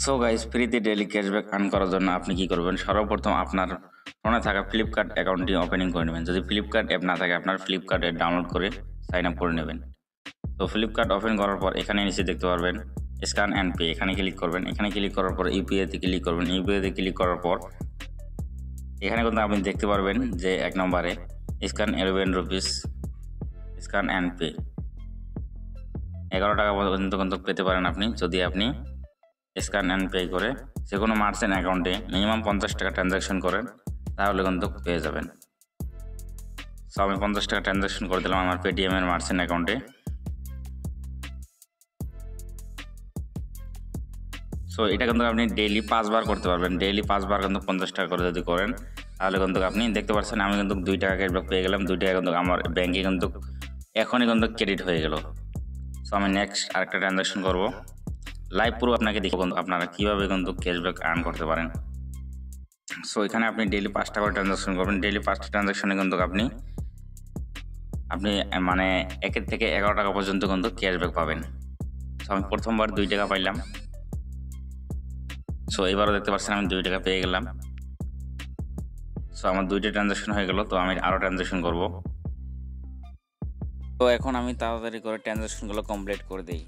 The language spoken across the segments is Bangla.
সো গাইস, ফ্রিতে ডেইলি ক্যাশব্যাক আর্ন করার জন্য আপনি কি করবেন? সর্বপ্রথম আপনার ফোনে থাকা ফ্লিপকার্ট অ্যাকাউন্টটি ওপেনিং করে নেবেন। যদি ফ্লিপকার্ট অ্যাপ না থাকে আপনার ফ্লিপকার্ট অ্যাপ ডাউনলোড করে সাইন আপ করে নেবেন। তো ফ্লিপকার্ট ওপেন করার পর এখানে নিচে দেখতে পারবেন স্ক্যান অ্যান্ড পে, এখানে ক্লিক করবেন। এখানে ক্লিক করার পর ইউপিআইতে ক্লিক করবেন। ইউপিআইতে ক্লিক করার পর এখানে কিন্তু আপনি দেখতে পারবেন যে 1 নম্বরে scan 11 rupees scan and pay 11 টাকা পর্যন্ত কিন্তু পেতে পারেন আপনি যদি আপনি স্ক্যান অ্যান্ড পে করে যে কোনো মার্চেন্ট অ্যাকাউন্টে মিনিমাম 50 টাকা ট্রানজ্যাকশন করেন, তাহলে কিন্তু পেয়ে যাবেন। সো আমি 50 টাকা ট্রানজ্যাকশন করে দিলাম আমার পেটিএম এর মার্চেন্ট অ্যাকাউন্টে। সো এটা কিন্তু আপনি ডেইলি 5 বার করতে পারবেন। ডেইলি 5 বার কিন্তু 50 টাকা করে যদি করেন, তাহলে কিন্তু আপনি দেখতে পাচ্ছেন আমি কিন্তু 2 টাকা ক্যাশব্যাক পেয়ে গেলাম। 2 টাকা কিন্তু আমার ব্যাংকে কিন্তু এখনই কিন্তু ক্রেডিট হয়ে গেল। সো আমি নেক্সট আরেকটা ট্রানজ্যাকশন করব। লাইভ পুরো আপনাকে দেখব আপনারা কীভাবে কিন্তু ক্যাশব্যাক আর্ন করতে পারেন। সো এখানে আপনি ডেইলি 5টা করে ট্রানজ্যাকশন করবেন। ডেইলি 5টা ট্রানজ্যাকশনে কিন্তু আপনি মানে 1 থেকে 11 টাকা পর্যন্ত কিন্তু ক্যাশব্যাক পাবেন। সো আমি প্রথমবার 2 টাকা পাইলাম। সো এবারও দেখতে পাচ্ছেন আমি 2 টাকা পেয়ে গেলাম। সো আমার 2টা ট্রানজ্যাকশন হয়ে গেল। তো আমি আরও ট্রানজ্যাকশন করব। তো এখন আমি তাড়াতাড়ি করে ট্রানজ্যাকশনগুলো কমপ্লিট করে দিই।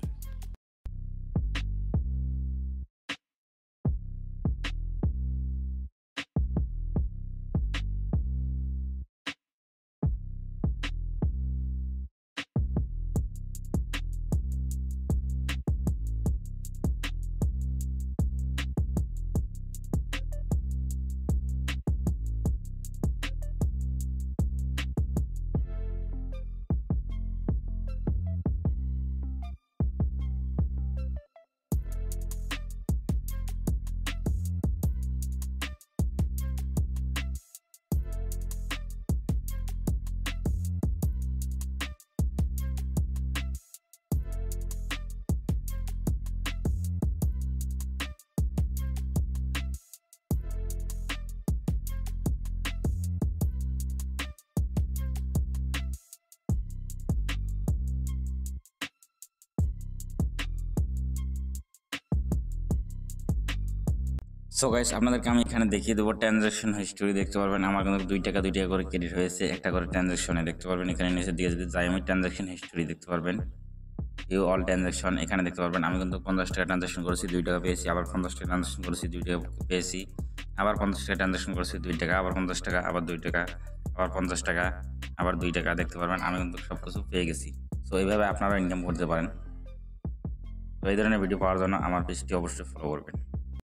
সো গাইস, আপনাদেরকে আমি এখানে দেখিয়ে দেবো ট্রানজ্যাকশন হিস্টোরি দেখতে পারবেন। আমার কিন্তু 2 টাকা করে ক্রেডিট হয়েছে একটা করে ট্রানজ্যাকশনে দেখতে পারবেন। এখানে নিচে দিয়ে যদি যাই আমি ট্রানজ্যাকশন হিস্টোরি দেখতে পারবেন, ভিউ অল ট্রানজ্যাকশন এখানে দেখতে পারবেন। আমি কিন্তু 50 টাকা ট্রানজ্যাকশন করেছি 2 টাকা পেয়েছি, আবার 50 টাকা ট্রানজ্যাকশন করেছি 2 টাকা পেয়েছি, আবার 50 টাকা ট্রানজ্যাকশন করেছি 2 টাকা, আবার 50 টাকা, আবার 2 টাকা, আবার 50 টাকা, আবার 2 টাকা দেখতে পারবেন। আমি কিন্তু সব কিছু পেয়ে গেছি। সো এইভাবে আপনারা ইনকাম করতে পারেন। তো এই ধরনের ভিডিও পাওয়ার জন্য আমার পেজটি অবশ্যই ফলো করবেন।